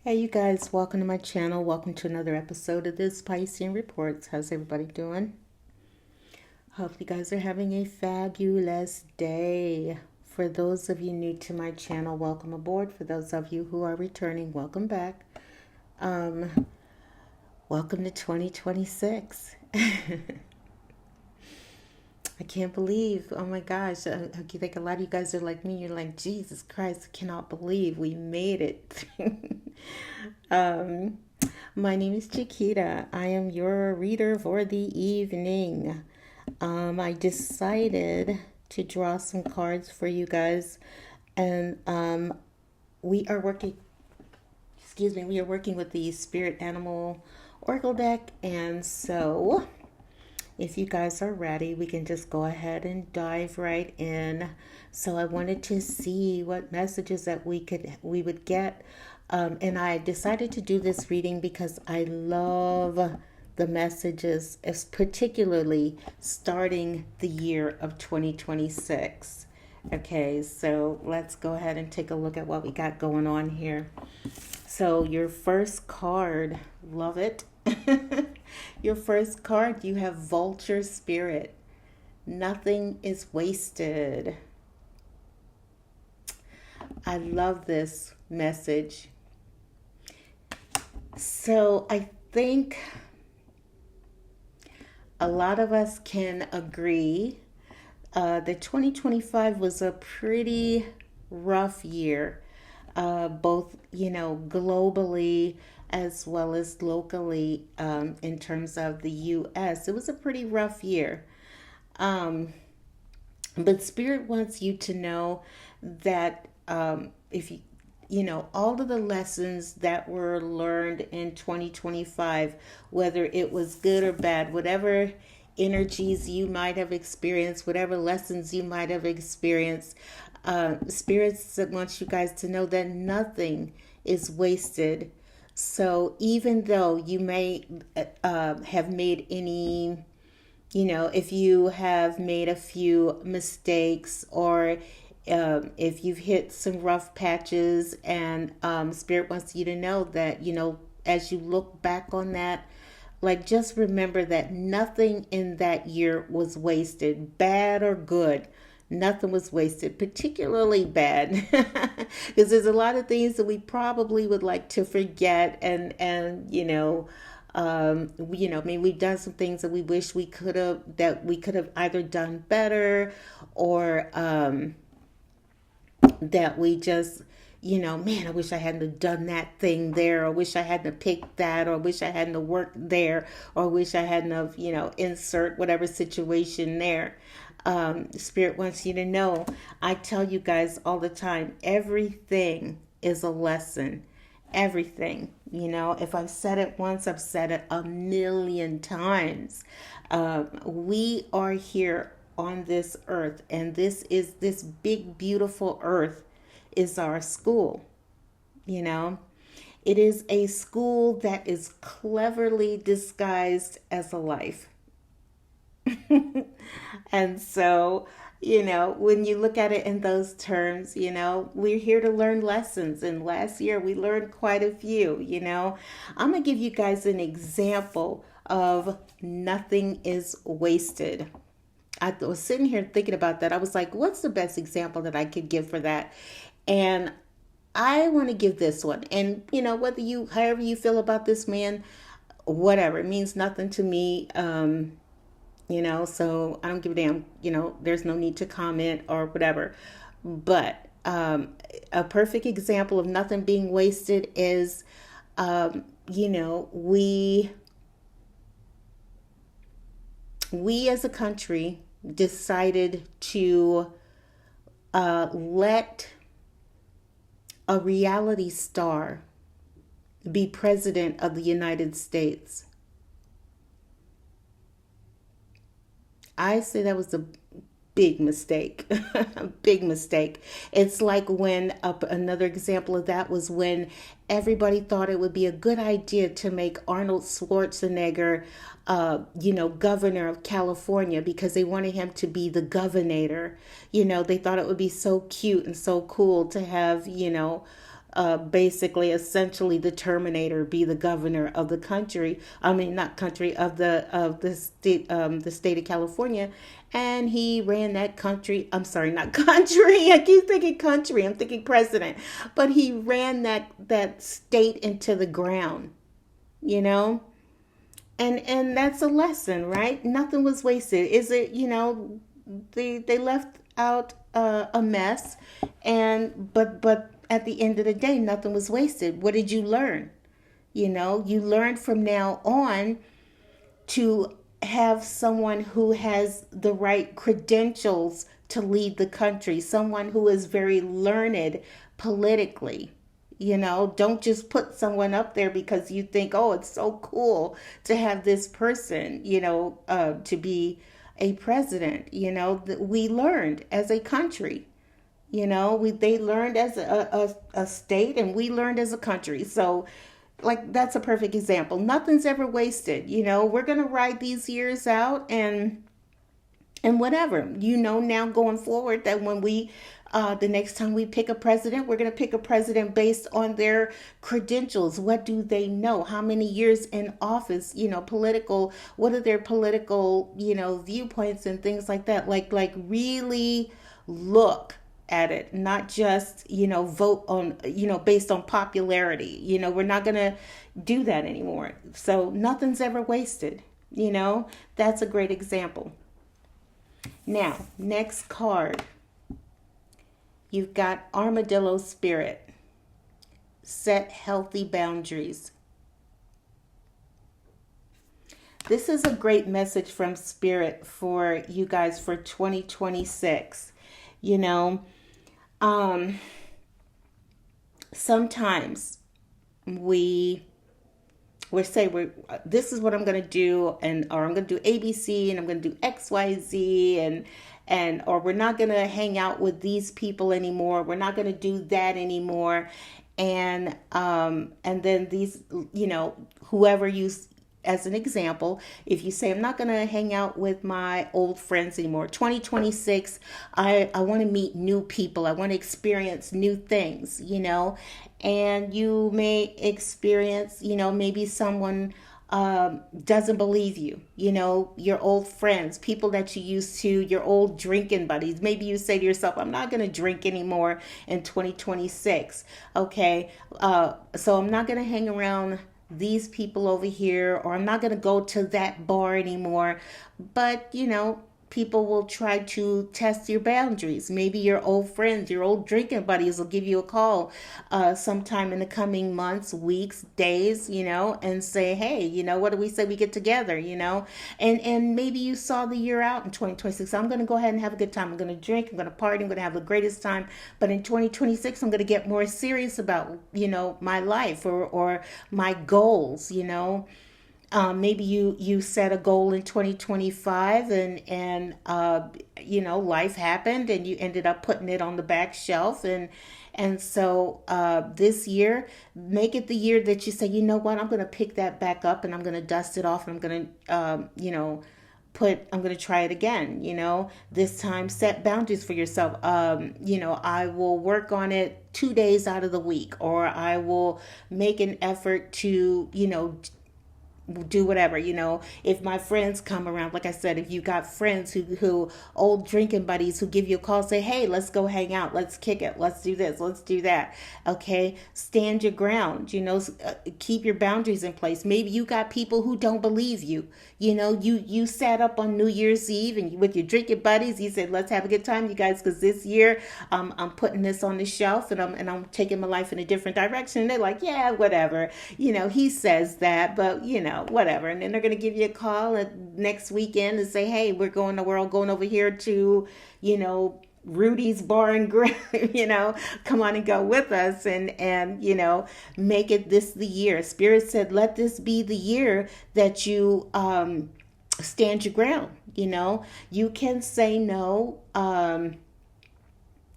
Hey, you guys, welcome to my channel. Welcome to another episode of this Piscean Reports. How's everybody doing? Hope you guys are having a fabulous day. For those of you new to my channel, welcome aboard. For those of you who are returning, welcome back. Um, Welcome to 2026. I can't believe, oh my gosh, I think a lot of you guys are like me. You're like, Jesus Christ, I cannot believe we made it. um, my name is Chiquita. I am your reader for the evening. I decided to draw some cards for you guys, and we are working, we are working with the Spirit Animal Oracle deck, and so if you guys are ready, we can just go ahead and dive right in. So I wanted to see what messages that we would get, and I decided to do this reading because I love the messages, as particularly starting the year of 2026. Okay, so let's go ahead and take a look at what we got going on here. So your first card, love it. Your first card, you have Vulture Spirit. Nothing is wasted. I love this message. So I think a lot of us can agree that 2025 was a pretty rough year, both, globally as well as locally, in terms of the U.S. It was a pretty rough year. Um, but Spirit wants you to know that if all of the lessons that were learned in 2025, whether it was good or bad, whatever energies you might have experienced, whatever lessons you might have experienced, spirits wants you guys to know that nothing is wasted. So even though you may have made any, if you have made a few mistakes, or if you've hit some rough patches, and Spirit wants you to know that, as you look back on that, like, just remember that nothing in that year was wasted, bad or good. Nothing was wasted, particularly bad, because there's a lot of things that we probably would like to forget, I mean, we've done some things that we wish we could have either done better, or that we just, man, I wish I hadn't done that thing there, or wish I hadn't picked that, or wish I hadn't worked there, or wish I hadn't have, insert whatever situation there. Spirit wants you to know, I tell you guys all the time, everything is a lesson. Everything. If I've said it once, I've said it a million times. We are here on this earth, and this big, beautiful earth is our school. You know, it is a school that is cleverly disguised as a life. And so, when you look at it in those terms, we're here to learn lessons. And last year we learned quite a few. I'm going to give you guys an example of nothing is wasted. I was sitting here thinking about that. I was like, what's the best example that I could give for that? And I want to give this one. And, however you feel about this man, whatever, it means nothing to me. So I don't give a damn, there's no need to comment or whatever. But a perfect example of nothing being wasted is, we as a country decided to let a reality star be president of the United States. I say that was a big mistake. A big mistake. It's like when another example of that was when everybody thought it would be a good idea to make Arnold Schwarzenegger, governor of California, because they wanted him to be the governor. They thought it would be so cute and so cool to have, basically, essentially, the Terminator be the governor of the country. I mean, not country of the state of California, and he ran that country. I'm sorry, not country. I keep thinking country. I'm thinking president, but he ran that state into the ground. You know, and that's a lesson, right? Nothing was wasted. Is it? They left out a mess, and but at the end of the day, nothing was wasted. What did you learn? You learned from now on to have someone who has the right credentials to lead the country, someone who is very learned politically. Don't just put someone up there because you think, oh, it's so cool to have this person, to be a president. We learned as a country. They learned as a state, and we learned as a country. So, like, that's a perfect example. Nothing's ever wasted. We're gonna ride these years out, and whatever. Now going forward, that when we the next time we pick a president, we're going to pick a president based on their credentials. What do they know? How many years in office? Political. What are their political, viewpoints and things like that? Like really look at it, not just, vote on, based on popularity. We're not going to do that anymore. So nothing's ever wasted. That's a great example. Now, next card. You've got Armadillo Spirit. Set healthy boundaries. This is a great message from Spirit for you guys for 2026. Sometimes this is what I'm going to do, or I'm going to do ABC, and I'm going to do XYZ, or we're not going to hang out with these people anymore. We're not going to do that anymore. And then these, whoever you, as an example, if you say, I'm not going to hang out with my old friends anymore. 2026, I want to meet new people. I want to experience new things, and you may experience, maybe someone doesn't believe you, your old friends, people that you used to, your old drinking buddies. Maybe you say to yourself, I'm not going to drink anymore in 2026. Okay. So I'm not going to hang around these people over here, or I'm not going to go to that bar anymore. But, people will try to test your boundaries. Maybe your old friends, your old drinking buddies will give you a call sometime in the coming months, weeks, days, and say, hey, what do we say we get together, and maybe you saw the year out in 2026. I'm going to go ahead and have a good time. I'm going to drink. I'm going to party. I'm going to have the greatest time. But in 2026, I'm going to get more serious about, my life or my goals, maybe you set a goal in 2025, and life happened, and you ended up putting it on the back shelf, and so this year, make it the year that you say, you know what, I'm going to pick that back up, and I'm going to dust it off, and I'm going to I'm going to try it again. This time set boundaries for yourself. I will work on it 2 days out of the week, or I will make an effort to do whatever. If my friends come around, like I said, if you got friends who old drinking buddies who give you a call, say, hey, let's go hang out, let's kick it, let's do this, let's do that. Okay, stand your ground. Keep your boundaries in place. Maybe you got people who don't believe you. You sat up on New Year's Eve and with your drinking buddies, you said, let's have a good time, you guys, because this year I'm putting this on the shelf, and I'm taking my life in a different direction. And they're like, yeah, whatever. He says that, but whatever. And then they're going to give you a call next weekend and say, hey, we're all going over here to, Rudy's Bar and Grill, come on and go with us, and make it this the year. Spirit said, let this be the year that you stand your ground. You can say no.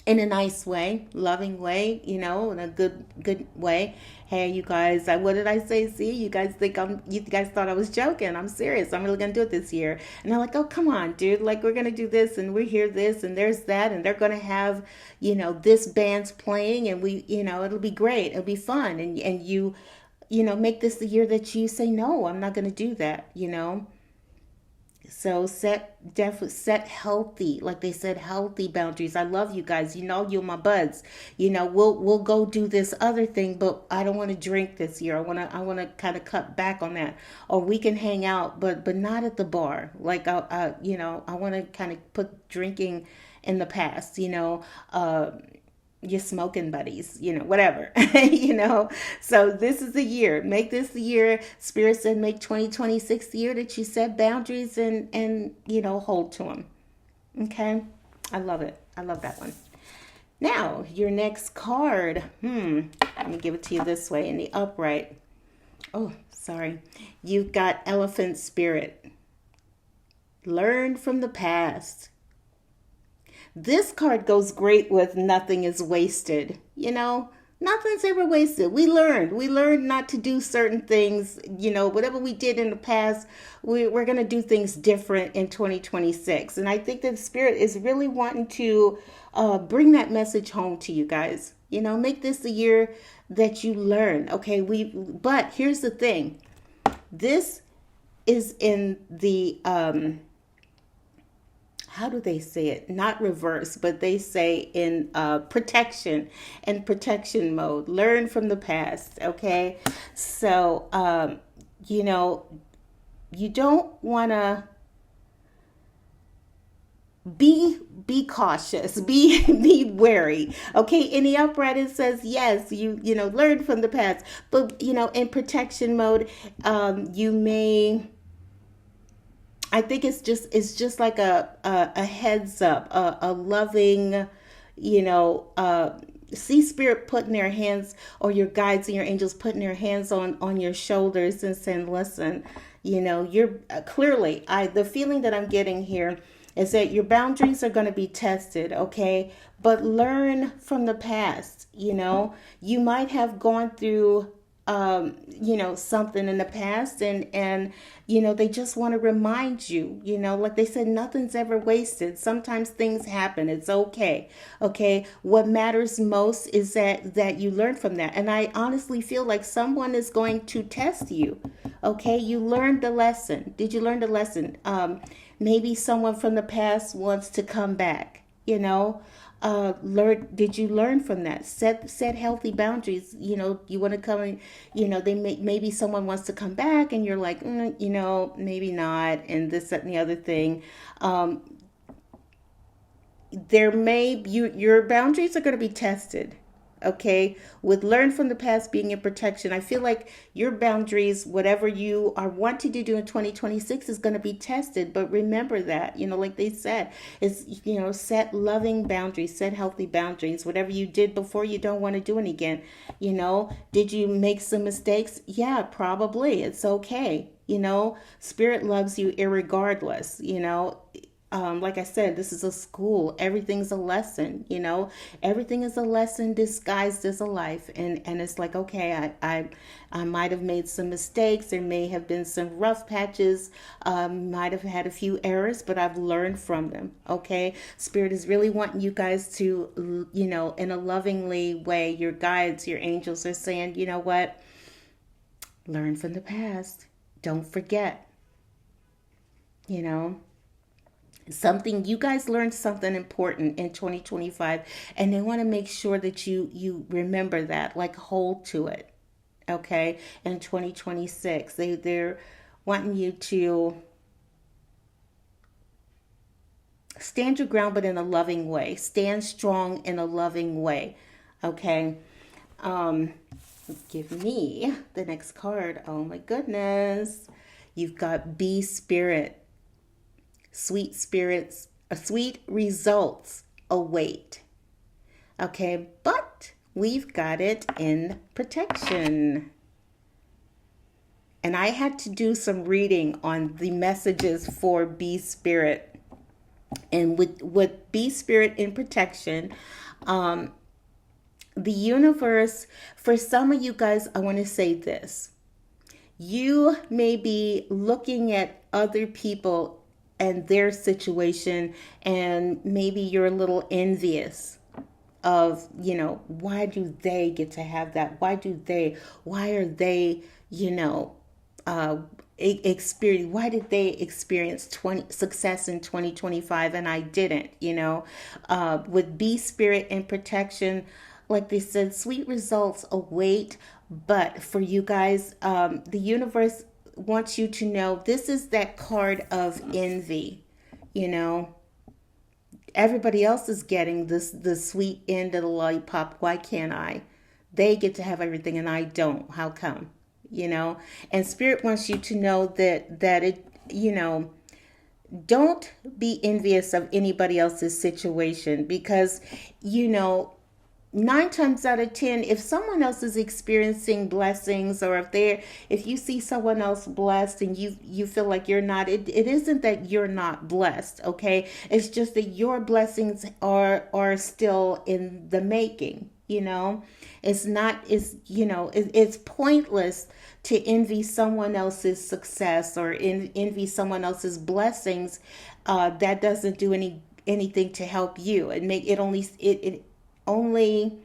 in a nice way, loving way, in a good way. Hey, you guys, what did I say? See, you guys thought I was joking. I'm serious. I'm really gonna do it this year. And they're like, oh, come on, dude. Like, we're gonna do this, and we're here, this, and there's that, and they're gonna have, this band's playing, and it'll be great. It'll be fun, and make this the year that you say, no, I'm not gonna do that. So definitely set healthy, like they said, healthy boundaries. I love you guys. You're my buds. We'll go do this other thing, but I don't want to drink this year. I wanna kind of cut back on that. Or we can hang out, but not at the bar. Like I want to kind of put drinking in the past. Your smoking buddies, whatever, So this is the year. Make this the year. Spirit said, make 2026 the year that you set boundaries and hold to them. Okay. I love it. I love that one. Now, your next card. Let me give it to you this way in the upright. Oh, sorry. You've got Elephant Spirit. Learn from the past. This card goes great with nothing is wasted. Nothing's ever wasted. We learned not to do certain things. Whatever we did in the past, we're going to do things different in 2026. And I think that the Spirit is really wanting to bring that message home to you guys. Make this the year that you learn. Okay, but here's the thing. This is in the how do they say it? Not reverse, but they say in protection and protection mode. Learn from the past, okay? So, you don't want to be cautious, be wary, okay? In the upright, it says yes, learn from the past, but in protection mode, you may. I think it's just like a heads up, a loving, see Spirit putting their hands, or your guides and your angels putting their hands on your shoulders and saying, listen, you're clearly, the feeling that I'm getting here is that your boundaries are going to be tested, okay? But learn from the past. You might have gone through something in the past, and they just want to remind you, like they said, nothing's ever wasted. Sometimes things happen. It's okay. Okay. What matters most is that you learn from that. And I honestly feel like someone is going to test you. Okay. You learned the lesson. Did you learn the lesson? Maybe someone from the past wants to come back, did you learn from that? Set healthy boundaries. You want to come in, maybe someone wants to come back and you're like, maybe not. And this, that, and the other thing. Your boundaries are going to be tested. Okay, with learn from the past being in protection, I feel like your boundaries, whatever you are wanting to do in 2026, is going to be tested. But remember that, like they said, is, set loving boundaries, set healthy boundaries. Whatever you did before, you don't want to do it again. Did you make some mistakes? Yeah, probably. It's okay. Spirit loves you irregardless. Like I said, this is a school. Everything's a lesson, everything is a lesson disguised as a life. And it's like, okay, I might have made some mistakes. There may have been some rough patches, might have had a few errors, but I've learned from them. Okay. Spirit is really wanting you guys to, in a lovingly way, your guides, your angels are saying, you know what? Learn from the past. Don't forget, you guys learned something important in 2025, and they want to make sure that you remember that, like hold to it. Okay. In 2026, they're wanting you to stand your ground, but in a loving way. Stand strong in a loving way. Okay. Give me the next card. Oh my goodness. You've got Be Spirit. Sweet spirits, sweet results await. Okay, but we've got it in protection. And I had to do some reading on the messages for Be Spirit. And with Be Spirit in protection, The universe, for some of you guys, I want to say this. You may be looking at other people and their situation, and maybe you're a little envious of, why do they get to have that? Why are they, you know, experience, why did they experience success in 2025 and I didn't, with B spirit and protection, like they said, sweet results await. But for you guys, the universe wants you to know this is that card of envy. you know Everybody else is getting the sweet end of the lollipop. Why can't I? They get to have everything and I don't. How come? And spirit wants you to know that it, don't be envious of anybody else's situation, because, you know, 9 times out of 10, if someone else is experiencing blessings, or if you see someone else blessed and you feel like you're not, it isn't that you're not blessed, okay? It's just that your blessings are still in the making. It's not, it's pointless to envy someone else's success or envy someone else's blessings. That doesn't do anything to help you. It only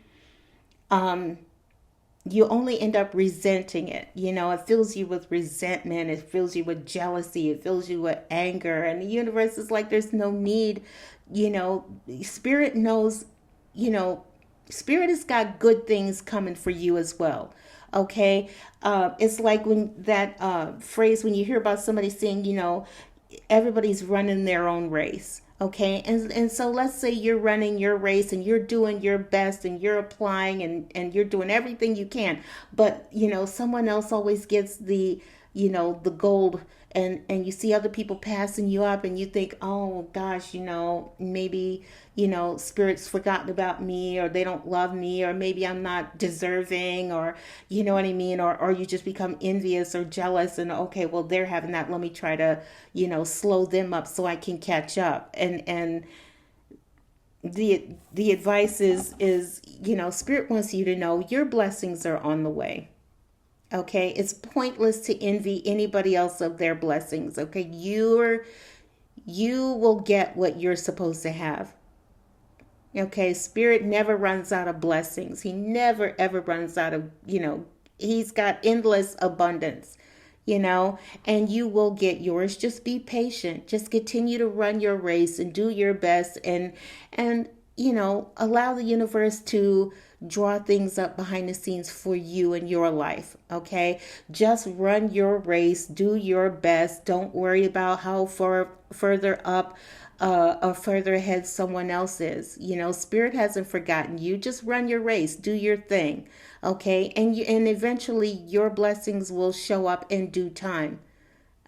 you only end up resenting it. It fills you with resentment, it fills you with jealousy, it fills you with anger, and the universe is like, there's no need. Spirit knows, spirit has got good things coming for you as well. Okay. It's like when that phrase, when you hear about somebody saying, everybody's running their own race. Okay. And so let's say you're running your race and you're doing your best and you're applying and you're doing everything you can. But, someone else always gets the gold, and you see other people passing you up and you think, oh gosh, maybe, spirit's forgotten about me, or they don't love me, or maybe I'm not deserving, or you know what I mean? Or you just become envious or jealous and, okay, well, they're having that. Let me try to, slow them up so I can catch up. And the advice is, spirit wants you to know your blessings are on the way. Okay, it's pointless to envy anybody else of their blessings. Okay, you will get what you're supposed to have. Okay, spirit never runs out of blessings. He never ever runs out of, he's got endless abundance, and you will get yours. Just be patient. Just continue to run your race and do your best, and allow the universe to draw things up behind the scenes for you in your life. Okay, just run your race, do your best. Don't worry about how further up or further ahead someone else is. Spirit hasn't forgotten you. Just run your race, do your thing. Okay, and eventually your blessings will show up in due time.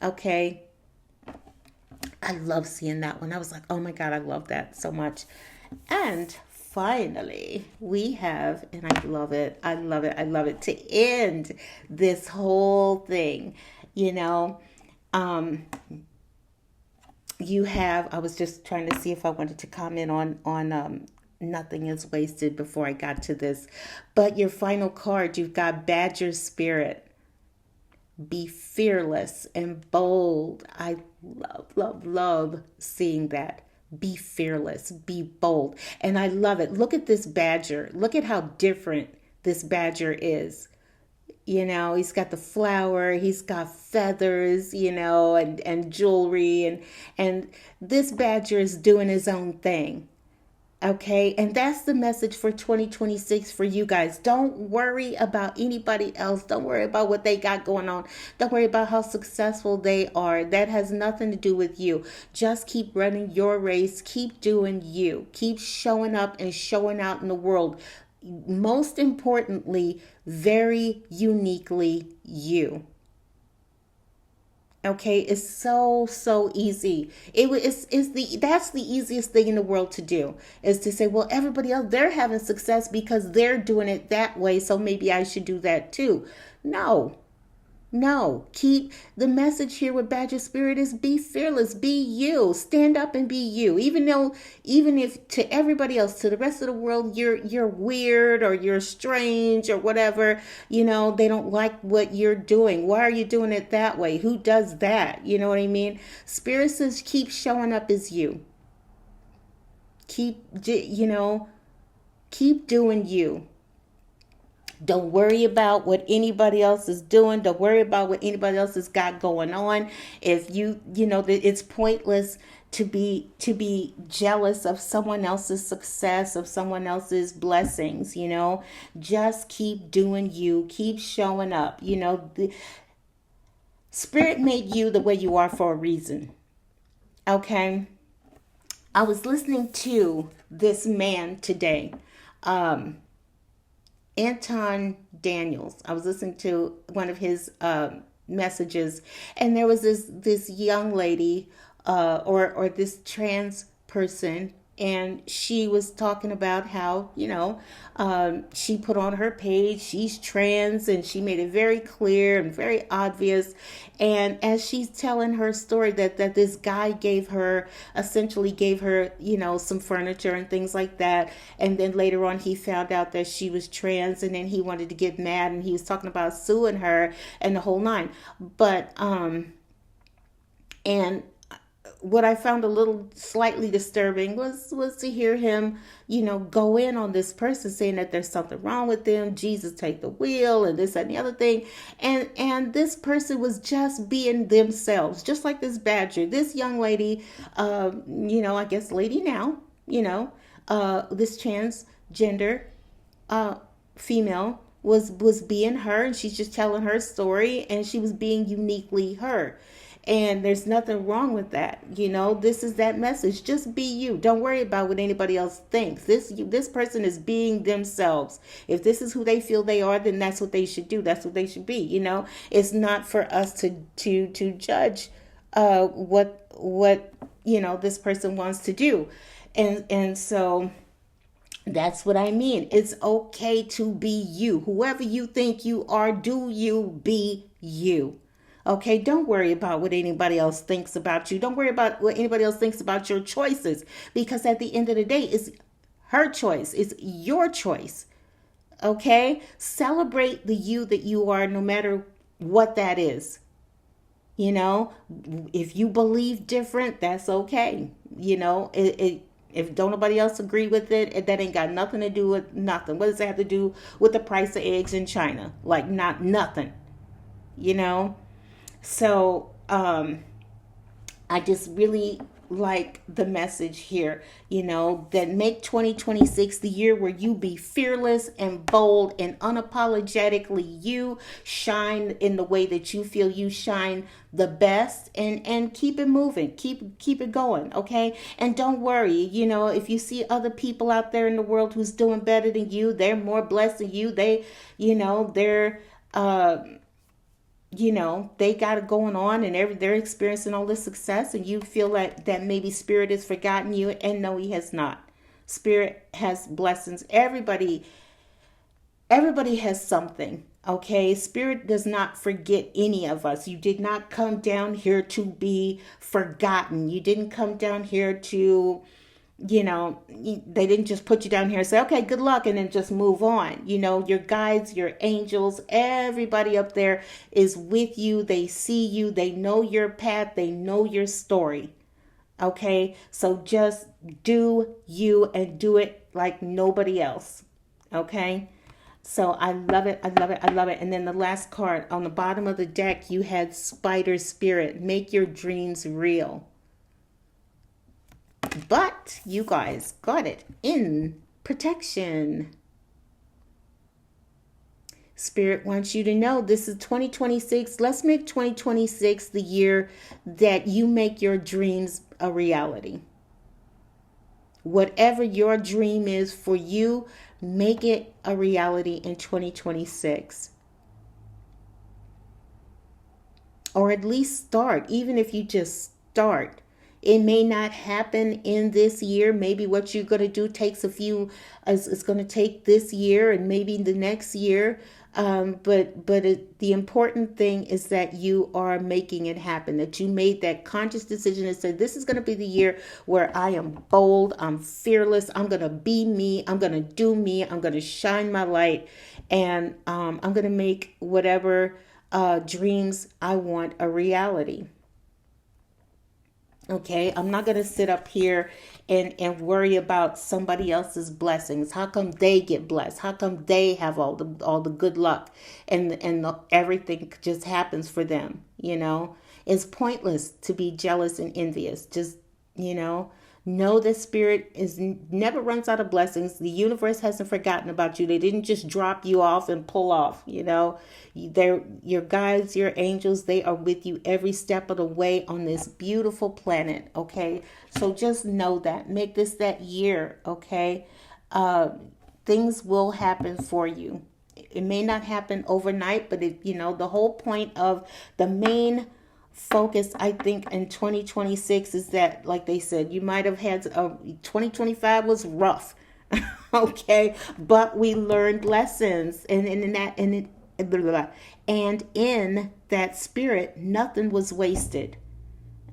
Okay, I love seeing that one. I was like, oh my God, I love that so much. And finally, we have, and I love it, to end this whole thing, you have, I was just trying to see if I wanted to comment on nothing is wasted before I got to this, but your final card, you've got Badger Spirit. Be fearless and bold. I love seeing that. Be fearless, be bold. And I love it. Look at this badger. Look at how different this badger is. He's got the flower, he's got feathers, and jewelry, and this badger is doing his own thing. Okay, and that's the message for 2026 for you guys. Don't worry about anybody else. Don't worry about what they got going on. Don't worry about how successful they are. That has nothing to do with you. Just keep running your race. Keep doing you. Keep showing up and showing out in the world. Most importantly, very uniquely you. Okay, it's so easy. That's the easiest thing in the world to do, is to say, well, everybody else, they're having success because they're doing it that way, so maybe I should do that too. No. No, keep the message here with Badger Spirit is be fearless, be you, stand up and be you. Even if to everybody else, to the rest of the world, you're weird or you're strange or whatever, they don't like what you're doing. Why are you doing it that way? Who does that? You know what I mean? Spirit says keep showing up as you. Keep, keep doing you. Don't worry about what anybody else is doing. Don't worry about what anybody else has got going on. If it's pointless to be jealous of someone else's success, of someone else's blessings. Just keep doing you. Keep showing up. The Spirit made you the way you are for a reason. Okay. I was listening to this man today. Anton Daniels. I was listening to one of his messages, and there was this young lady, or this trans person, and she was talking about how she put on her page she's trans, and she made it very clear and very obvious. And as she's telling her story, that this guy essentially gave her some furniture and things like that, and then later on he found out that she was trans, and then he wanted to get mad, and he was talking about suing her and the whole nine. But and what I found a little slightly disturbing was to hear him, go in on this person, saying that there's something wrong with them. Jesus, take the wheel, and this, that, and the other thing. And this person was just being themselves, just like this badger. This young lady, I guess lady now, this transgender female was being her, and she's just telling her story, and she was being uniquely her. And there's nothing wrong with that. This is that message. Just be you. Don't worry about what anybody else thinks. This person is being themselves. If this is who they feel they are, then that's what they should do. That's what they should be. It's not for us to judge what this person wants to do. And so that's what I mean. It's okay to be you. Whoever you think you are, do you be you. Okay, don't worry about what anybody else thinks about you. Don't worry about what anybody else thinks about your choices, because at the end of the day, it's her choice. It's your choice. Okay, celebrate the you that you are, no matter what that is. If you believe different, that's okay. If don't nobody else agree with it, that ain't got nothing to do with nothing. What does it have to do with the price of eggs in China? Like, not nothing. So I just really like the message here, that make 2026 the year where you be fearless and bold and unapologetically you, shine in the way that you feel you shine the best, and keep it moving, keep it going. Okay. And don't worry, if you see other people out there in the world who's doing better than you, they're more blessed than you, they're they got it going on, and they're experiencing all this success, and you feel like that maybe Spirit has forgotten you. And no, he has not. Spirit has blessings. Everybody has something. Okay. Spirit does not forget any of us. You did not come down here to be forgotten. You didn't come down here to, they didn't just put you down here and say, okay, good luck, and then just move on. Your guides, your angels, everybody up there is with you. They see you. They know your path. They know your story. Okay. So just do you, and do it like nobody else. Okay. So I love it. I love it. I love it. And then the last card on the bottom of the deck, you had Spider Spirit. Make your dreams real. But you guys got it in protection. Spirit wants you to know this is 2026. Let's make 2026 the year that you make your dreams a reality. Whatever your dream is for you, make it a reality in 2026. Or at least start, even if you just start. It may not happen in this year. Maybe what you're going to do takes it's going to take this year and maybe the next year. The important thing is that you are making it happen, that you made that conscious decision and said, this is going to be the year where I am bold, I'm fearless, I'm going to be me, I'm going to do me, I'm going to shine my light, and I'm going to make whatever dreams I want a reality. Okay, I'm not going to sit up here and worry about somebody else's blessings. How come they get blessed? How come they have all the good luck and everything just happens for them? It's pointless to be jealous and envious. Just, you know that spirit is never runs out of blessings. The universe hasn't forgotten about you. They didn't just drop you off and pull off. They're your guides, your angels. They are with you every step of the way on this beautiful planet. Okay, so just know that. Make this that year. Okay, things will happen for you. It may not happen overnight, but the whole point of the main focus, I think, in 2026 is that, like they said, you might have had 2025 was rough. Okay, but we learned lessons, and in that, and it, blah, blah, blah. And in that spirit, nothing was wasted.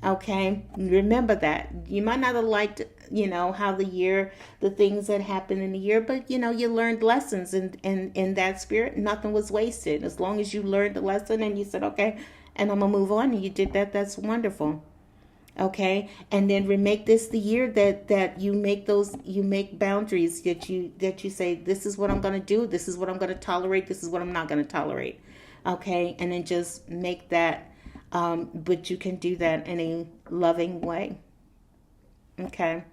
Okay, remember that. You might not have liked, how the things that happened in the year, but you learned lessons, and in that spirit, nothing was wasted. As long as you learned the lesson and you said, okay, and I'm gonna move on, and you did that, that's wonderful. Okay, and then remake this the year that you make boundaries, that you say, this is what I'm gonna do, this is what I'm gonna tolerate, this is what I'm not gonna tolerate. Okay, and then just make that. But you can do that in a loving way. Okay.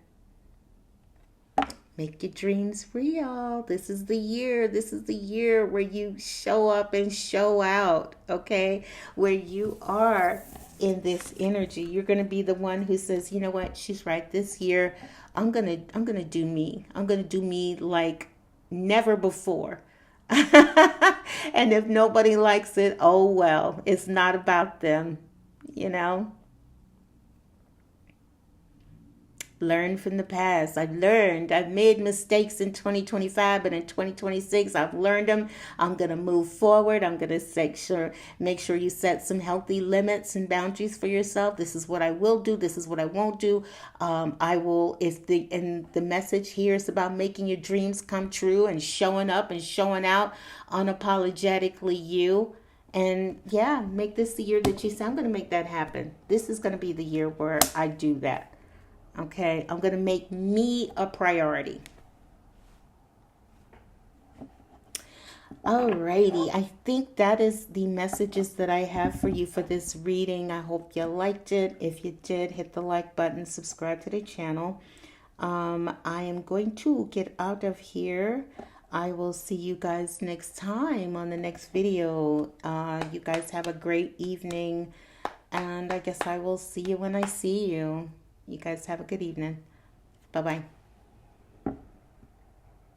Make your dreams real. This is the year. This is the year where you show up and show out. Okay. Where you are in this energy. You're going to be the one who says, you know what? She's right. This year, I'm going to do me. I'm going to do me like never before. And if nobody likes it, oh well, it's not about them, you know. Learn from the past. I've made mistakes in 2025, but in 2026, I've learned them. I'm going to move forward. I'm going to make sure you set some healthy limits and boundaries for yourself. This is what I will do. This is what I won't do. I will, and the message here is about making your dreams come true and showing up and showing out unapologetically you. And yeah, make this the year that you say, I'm going to make that happen. This is going to be the year where I do that. Okay, I'm going to make me a priority. Alrighty, I think that is the messages that I have for you for this reading. I hope you liked it. If you did, hit the like button, subscribe to the channel. I am going to get out of here. I will see you guys next time on the next video. You guys have a great evening, and I guess I will see you when I see you. You guys have a good evening. Bye-bye.